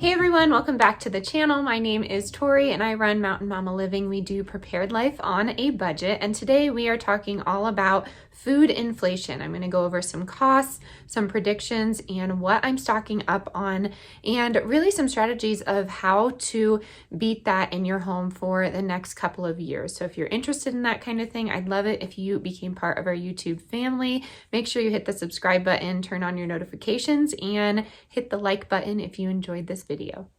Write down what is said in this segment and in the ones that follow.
Hey everyone, welcome back to the channel. My name is Tori and I run Mountain Mama Living. We do prepared life on a budget, and today we are talking all about food inflation. I'm going to go over some costs, some predictions, and what I'm stocking up on, and really some strategies of how to beat that in your home for the next couple of years. So if you're interested in that kind of thing, I'd love it if you became part of our YouTube family. Make sure you hit the subscribe button, turn on your notifications, and hit the like button if you enjoyed this video.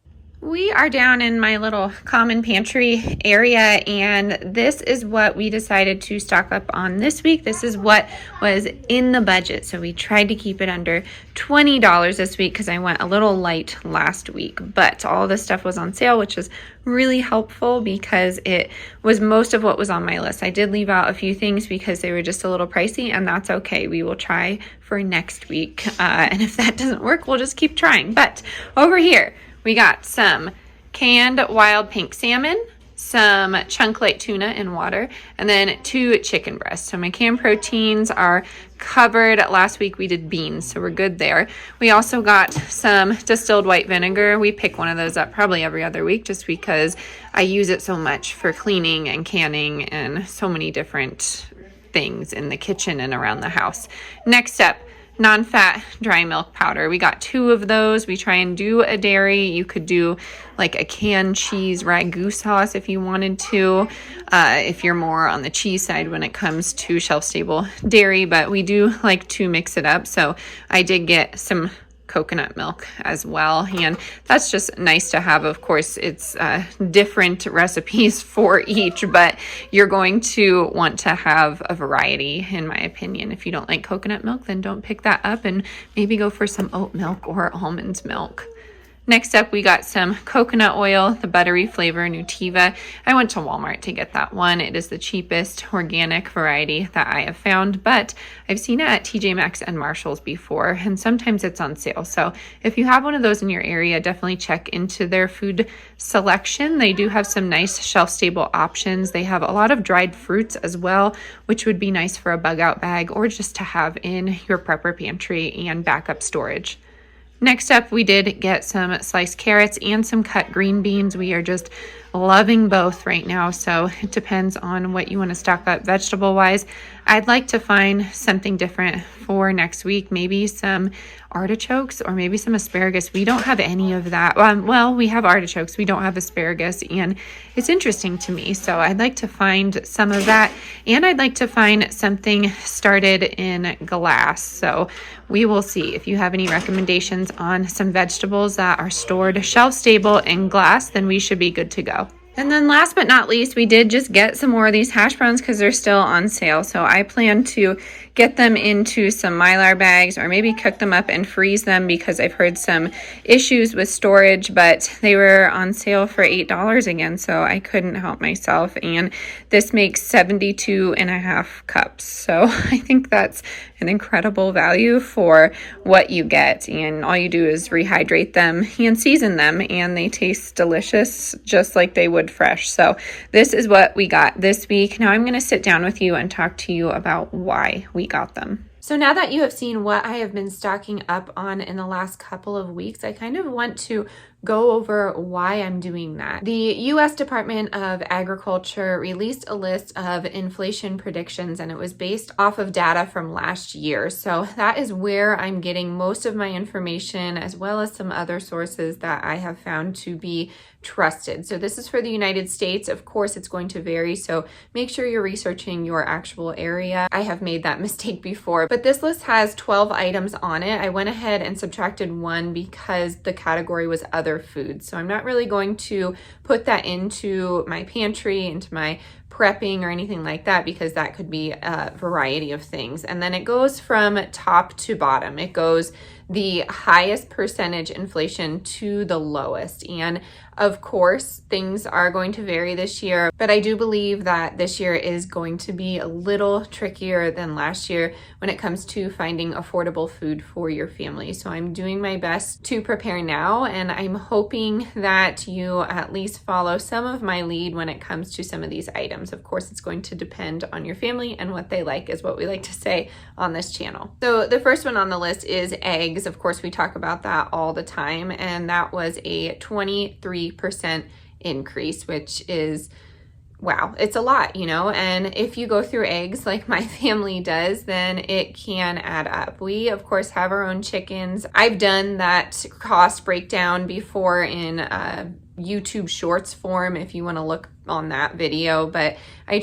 We are down in my little common pantry area, and this is what we decided to stock up on this week. This is what was in the budget. So we tried to keep it under $20 this week because I went a little light last week, but all this stuff was on sale, which was really helpful because it was most of what was on my list. I did leave out a few things because they were just a little pricey, and that's okay. We will try for next week. And if that doesn't work, we'll just keep trying. But over here, we got some canned wild pink salmon, some chunk light tuna in water, and then 2 chicken breasts. So my canned proteins are covered. Last week we did beans, so we're good there. We also got some distilled white vinegar. We pick one of those up probably every other week just because I use it so much for cleaning and canning and so many different things in the kitchen and around the house. Next up, non-fat dry milk powder. We got 2 of those. We try and do a dairy. You could do like a canned cheese ragu sauce if you wanted to, if you're more on the cheese side when it comes to shelf-stable dairy, but we do like to mix it up. So I did get some coconut milk as well, and that's just nice to have. Of course, it's different recipes for each, but you're going to want to have a variety, in my opinion. If you don't like coconut milk, then don't pick that up and maybe go for some oat milk or almond milk. Next up, we got some coconut oil, the buttery flavor Nutiva. I went to Walmart to get that one. It is the cheapest organic variety that I have found, but I've seen it at TJ Maxx and Marshall's before, and sometimes it's on sale. So if you have one of those in your area, definitely check into their food selection. They do have some nice shelf-stable options. They have a lot of dried fruits as well, which would be nice for a bug-out bag or just to have in your prepper pantry and backup storage. Next up, we did get some sliced carrots and some cut green beans. We are just loving both right now, so it depends on what you want to stock up vegetable-wise. I'd like to find something different for next week, maybe some artichokes or maybe some asparagus. We don't have any of that. Well, we have artichokes. We don't have asparagus, and it's interesting to me. So I'd like to find some of that, and I'd like to find something started in glass. So we will see. If you have any recommendations on some vegetables that are stored shelf-stable in glass, then we should be good to go. And then last but not least, we did just get some more of these hash browns because they're still on sale. So I plan to get them into some Mylar bags or maybe cook them up and freeze them because I've heard some issues with storage, but they were on sale for $8 again, so I couldn't help myself. And this makes 72.5 cups. So I think that's an incredible value for what you get. And all you do is rehydrate them and season them, and they taste delicious just like they would fresh. So this is what we got this week. Now I'm going to sit down with you and talk to you about why we got them. So now that you have seen what I have been stocking up on in the last couple of weeks, I kind of want to go over why I'm doing that. The U.S. Department of Agriculture released a list of inflation predictions, and it was based off of data from last year. So that is where I'm getting most of my information, as well as some other sources that I have found to be trusted. So this is for the United States. Of course, it's going to vary, so make sure you're researching your actual area. I have made that mistake before, but this list has 12 items on it. I went ahead and subtracted 1 because the category was other foods. So I'm not really going to put that into my pantry, into my prepping or anything like that, because that could be a variety of things. And then it goes from top to bottom. It goes the highest percentage inflation to the lowest. And of course, things are going to vary this year, but I do believe that this year is going to be a little trickier than last year when it comes to finding affordable food for your family. So I'm doing my best to prepare now, and I'm hoping that you at least follow some of my lead when it comes to some of these items. items. Of course, it's going to depend on your family and what they like, is what we like to say on this channel. So the first one on the list is eggs. Of course, we talk about that all the time, and that was a 23% increase, which is, wow, it's a lot, you know, and if you go through eggs like my family does, then it can add up. We, of course, have our own chickens. I've done that cost breakdown before in YouTube Shorts form if you want to look on that video, but I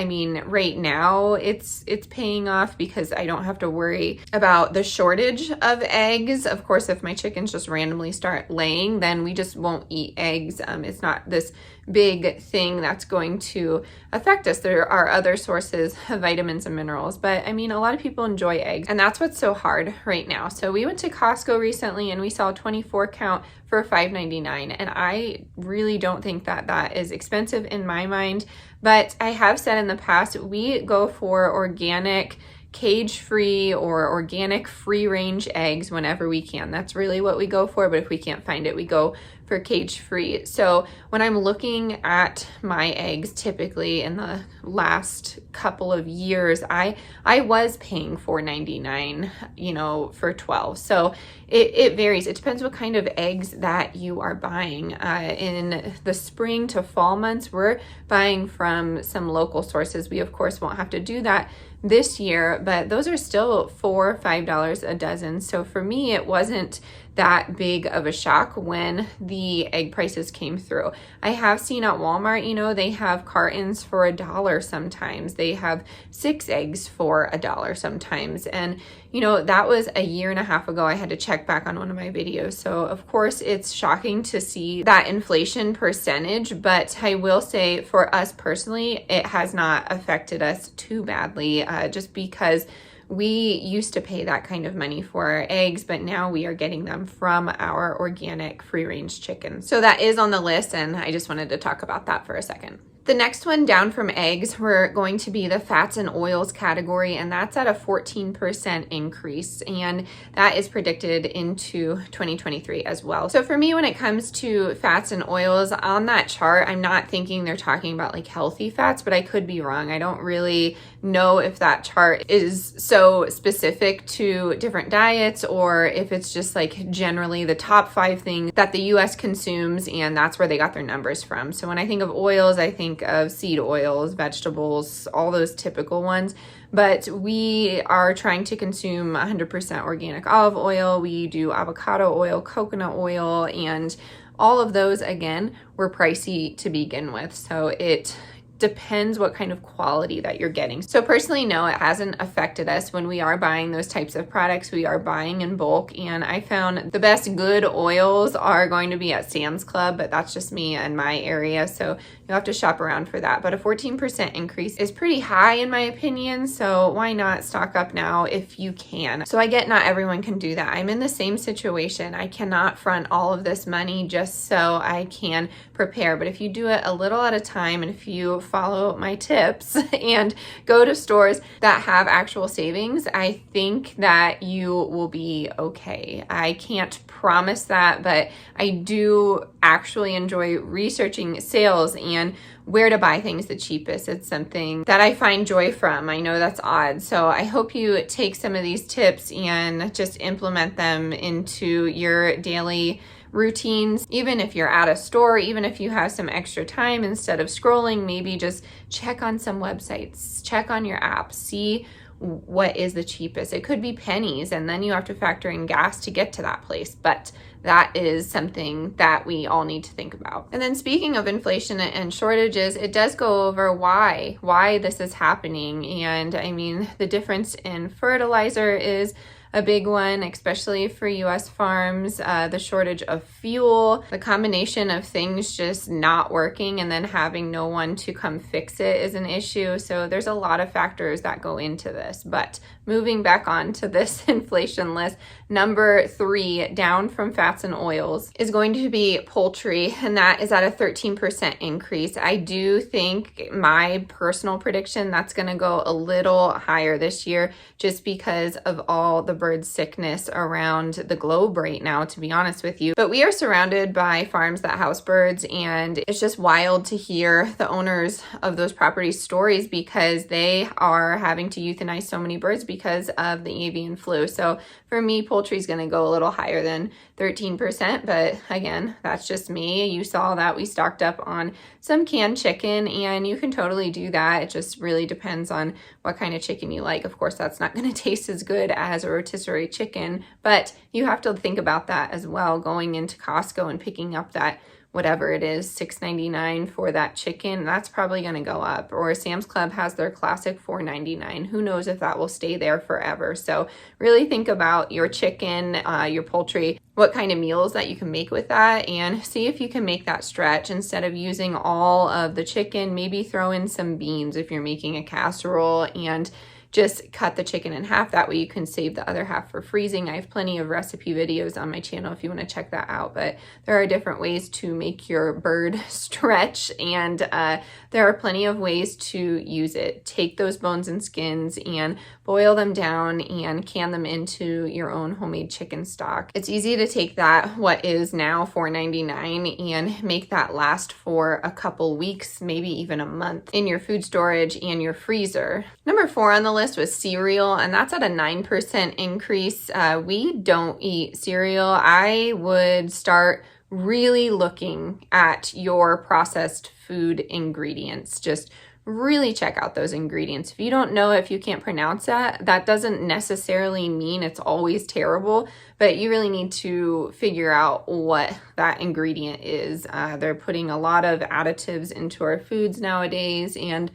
mean, right now it's paying off because I don't have to worry about the shortage of eggs. Of course, if my chickens just randomly start laying, then we just won't eat eggs. It's not this big thing that's going to affect us. There are other sources of vitamins and minerals, but I mean, a lot of people enjoy eggs, and that's what's so hard right now. So we went to Costco recently and we saw a 24 count for $5.99, and I really don't think that that is expensive in my mind, but I have said in the past, we go for organic, cage-free or organic free-range eggs whenever we can. That's really what we go for, but if we can't find it, we go for cage-free. So when I'm looking at my eggs, typically in the last couple of years, I was paying $4.99, you know, for 12. So it varies. It depends what kind of eggs that you are buying. In the spring to fall months, we're buying from some local sources. We, of course, won't have to do that this year, but those are still $4 or $5 a dozen. So for me, it wasn't that big of a shock when the egg prices came through. I have seen at Walmart, you know, they have cartons for $1 sometimes. They have 6 eggs for $1 sometimes. And, you know, that was a year and a half ago. I had to check back on one of my videos. So of course it's shocking to see that inflation percentage, but I will say for us personally, it has not affected us too badly, just because we used to pay that kind of money for our eggs, but now we are getting them from our organic free-range chickens. So that is on the list, and I just wanted to talk about that for a second. The next one down from eggs, we're going to be the fats and oils category, and that's at a 14% increase, and that is predicted into 2023 as well. So for me, when it comes to fats and oils on that chart, I'm not thinking they're talking about like healthy fats, but I could be wrong. I don't really know if that chart is so specific to different diets or if it's just like generally the top 5 things that the US consumes, and that's where they got their numbers from. So when I think of oils, I think of seed oils, vegetables, all those typical ones. But we are trying to consume 100% organic olive oil. We do avocado oil, coconut oil, and all of those, again, were pricey to begin with. So it depends what kind of quality that you're getting. So personally, no, it hasn't affected us when we are buying those types of products. We are buying in bulk, and I found the best good oils are going to be at Sam's Club, but that's just me and my area, so you'll have to shop around for that. But a 14% increase is pretty high in my opinion, so why not stock up now if you can? So I get not everyone can do that. I'm in the same situation. I cannot front all of this money just so I can prepare, but if you do it a little at a time, and if you follow my tips and go to stores that have actual savings, I think that you will be okay. I can't promise that, but I do actually enjoy researching sales and where to buy things the cheapest. It's something that I find joy from. I know that's odd. So I hope you take some of these tips and just implement them into your daily routines. Even if you're at a store, even if you have some extra time, instead of scrolling, maybe just check on some websites, check on your app, see what is the cheapest. It could be pennies, and then you have to factor in gas to get to that place, but that is something that we all need to think about. And then speaking of inflation and shortages, it does go over why this is happening. And I mean, the difference in fertilizer is a big one, especially for US farms, the shortage of fuel, the combination of things just not working and then having no one to come fix it is an issue. So there's a lot of factors that go into this. But moving back on to this inflation list, number 3 down from fats and oils is going to be poultry, and that is at a 13% increase. I do think, my personal prediction, that's going to go a little higher this year just because of all the bird sickness around the globe right now, to be honest with you. But we are surrounded by farms that house birds, and it's just wild to hear the owners of those properties' stories because they are having to euthanize so many birds because of the avian flu. So for me, poultry is going to go a little higher than 13%, but again, that's just me. You saw that we stocked up on some canned chicken, and you can totally do that. It just really depends on what kind of chicken you like. Of course, that's not going to taste as good as a rotisserie chicken, but you have to think about that as well, going into Costco and picking up that whatever it is, $6.99 for that chicken, that's probably going to go up. Or Sam's Club has their classic $4.99. Who knows if that will stay there forever. So really think about your chicken, your poultry, what kind of meals that you can make with that, and see if you can make that stretch. Instead of using all of the chicken, maybe throw in some beans if you're making a casserole, and just cut the chicken in half. That way you can save the other half for freezing. I have plenty of recipe videos on my channel if you want to check that out, but there are different ways to make your bird stretch, and there are plenty of ways to use it. Take those bones and skins and boil them down and can them into your own homemade chicken stock. It's easy to take that, what is now $4.99, and make that last for a couple weeks, maybe even a month in your food storage and your freezer. Number 4 on the list was cereal, and that's at a 9% increase. We don't eat cereal. I would start really looking at your processed food ingredients. Just really check out those ingredients. If you don't know, if you can't pronounce that, that doesn't necessarily mean it's always terrible, but you really need to figure out what that ingredient is. They're putting a lot of additives into our foods nowadays, and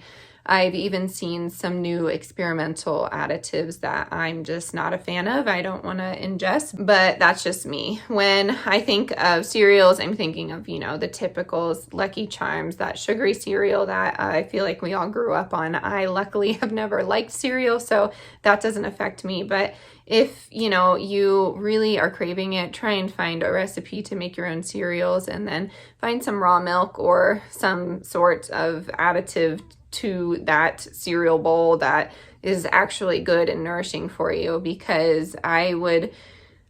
I've even seen some new experimental additives that I'm just not a fan of. I don't want to ingest, but that's just me. When I think of cereals, I'm thinking of, the typicals, Lucky Charms, that sugary cereal that I feel like we all grew up on. I luckily have never liked cereal, so that doesn't affect me. But if, you really are craving it, try and find a recipe to make your own cereals, and then find some raw milk or some sort of additive to that cereal bowl that is actually good and nourishing for you, because I would,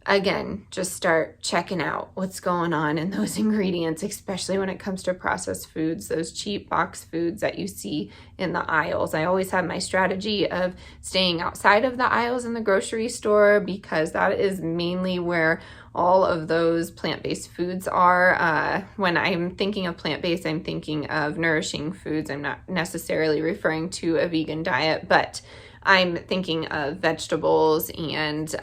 again, just start checking out what's going on in those ingredients, especially when it comes to processed foods, those cheap box foods that you see in the aisles. I always have my strategy of staying outside of the aisles in the grocery store, because that is mainly where all of those plant-based foods are. When I'm thinking of plant-based, I'm thinking of nourishing foods. I'm not necessarily referring to a vegan diet, but I'm thinking of vegetables and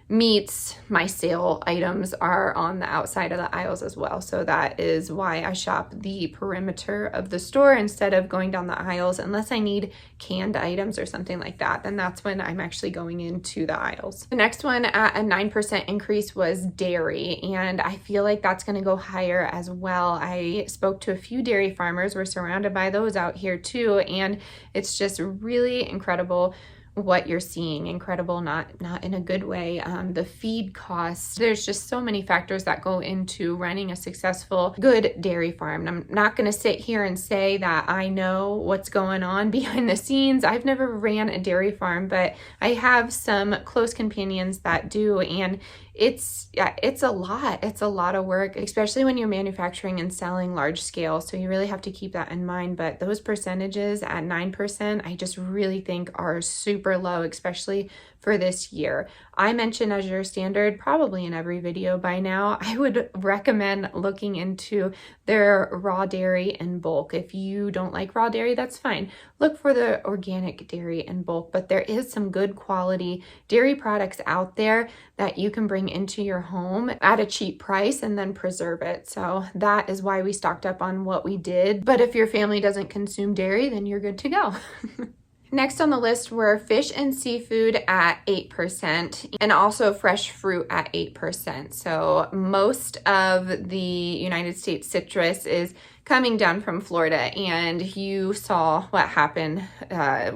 meats. My sale items are on the outside of the aisles as well. So that is why I shop the perimeter of the store instead of going down the aisles, unless I need canned items or something like that. Then that's when I'm actually going into the aisles. The next one at a 9% increase was dairy, and I feel like that's going to go higher as well. I spoke to a few dairy farmers. We're surrounded by those out here too, and it's just really incredible what you're seeing. Incredible, not in a good way. The feed costs, there's just so many factors that go into running a successful, good dairy farm. And I'm not going to sit here and say that I know what's going on behind the scenes. I've never ran a dairy farm, but I have some close companions that do, and it's a lot of work, especially when you're manufacturing and selling large scale. So you really have to keep that in mind. But those percentages at 9%, I just really think are super low, especially for this year. I mentioned as your standard, probably in every video by now, I would recommend looking into their raw dairy in bulk. If you don't like raw dairy, that's fine. Look for the organic dairy in bulk, but there is some good quality dairy products out there that you can bring into your home at a cheap price and then preserve it. So that is why we stocked up on what we did. But if your family doesn't consume dairy, then you're good to go. Next on the list were fish and seafood at 8%, and also fresh fruit at 8%. So most of the United States citrus is coming down from Florida, and you saw what happened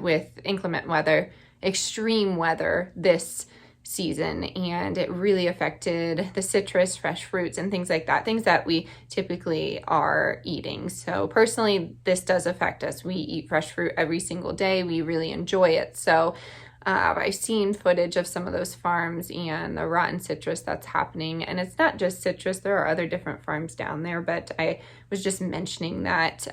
with inclement weather, extreme weather this season, and it really affected the citrus, fresh fruits, and things like that, things that we typically are eating. So personally, this does affect us. We eat fresh fruit every single day. We really enjoy it. So I've seen footage of some of those farms and the rotten citrus that's happening. And it's not just citrus, there are other different farms down there, but I was just mentioning that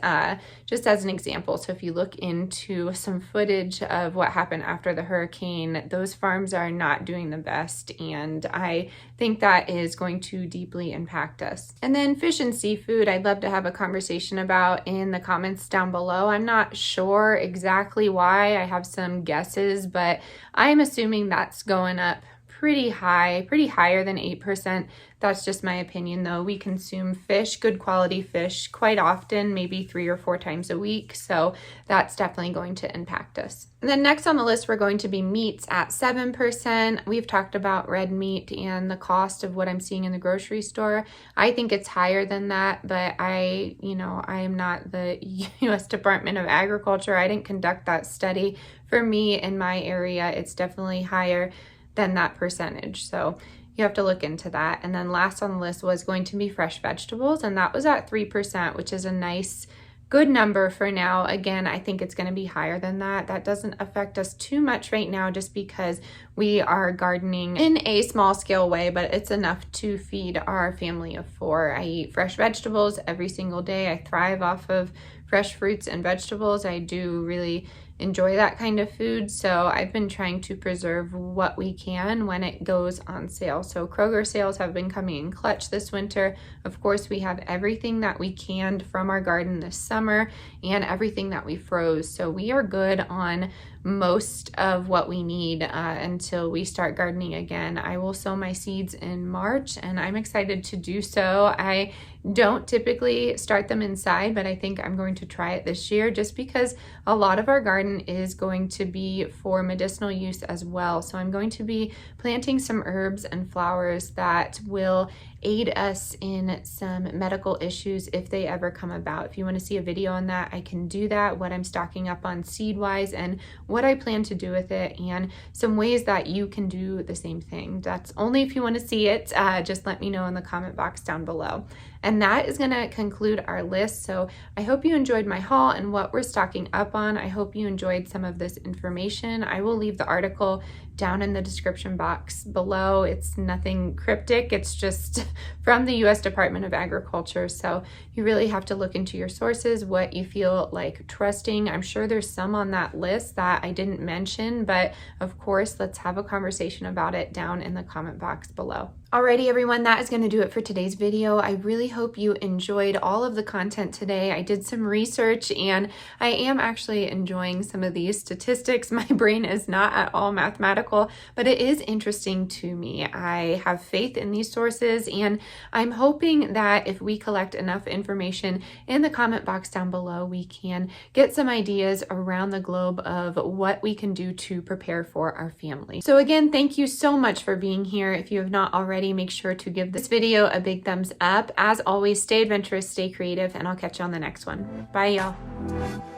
just as an example. So if you look into some footage of what happened after the hurricane, those farms are not doing the best. And I think that is going to deeply impact us. And then fish and seafood, I'd love to have a conversation about in the comments down below. I'm not sure exactly why. I have some guesses, but I'm assuming that's going up pretty high, pretty higher than 8%. That's just my opinion though. We consume fish, good quality fish, quite often, maybe 3 or 4 times a week. So that's definitely going to impact us. And then next on the list, we're going to be meats at 7%. We've talked about red meat and the cost of what I'm seeing in the grocery store. I think it's higher than that, but I am not the U.S. Department of Agriculture. I didn't conduct that study. For me in my area, it's definitely higher than that percentage. So you have to look into that. And then last on the list was going to be fresh vegetables, and that was at 3%, which is a nice, good number for now. Again, I think it's going to be higher than that. That doesn't affect us too much right now just because we are gardening in a small scale way, but it's enough to feed our family of 4. I eat fresh vegetables every single day. I thrive off of fresh fruits and vegetables. I do really enjoy that kind of food. So I've been trying to preserve what we can when it goes on sale. So Kroger sales have been coming in clutch this winter. Of course, we have everything that we canned from our garden this summer and everything that we froze. So we are good on most of what we need until we start gardening again. I will sow my seeds in March and I'm excited to do so. I don't typically start them inside, but I think I'm going to try it this year just because a lot of our garden is going to be for medicinal use as well. So I'm going to be planting some herbs and flowers that will aid us in some medical issues if they ever come about. If you want to see a video on that, I can do that, what I'm stocking up on seed-wise and what I plan to do with it, and some ways that you can do the same thing. That's only if you want to see it. Just let me know in the comment box down below. And that is going to conclude our list. So I hope you enjoyed my haul and what we're stocking up on. I hope you enjoyed some of this information. I will leave the article down in the description box below. It's nothing cryptic. It's just from the U.S. Department of Agriculture. So you really have to look into your sources, what you feel like trusting. I'm sure there's some on that list that I didn't mention, but of course, let's have a conversation about it down in the comment box below. Alrighty, everyone, that is going to do it for today's video. I really hope you enjoyed all of the content today. I did some research and I am actually enjoying some of these statistics. My brain is not at all mathematical, but it is interesting to me. I have faith in these sources and I'm hoping that if we collect enough information in the comment box down below, we can get some ideas around the globe of what we can do to prepare for our family. So again, thank you so much for being here. If you have not already, make sure to give this video a big thumbs up. As always, stay adventurous, stay creative, and I'll catch you on the next one. Bye, y'all.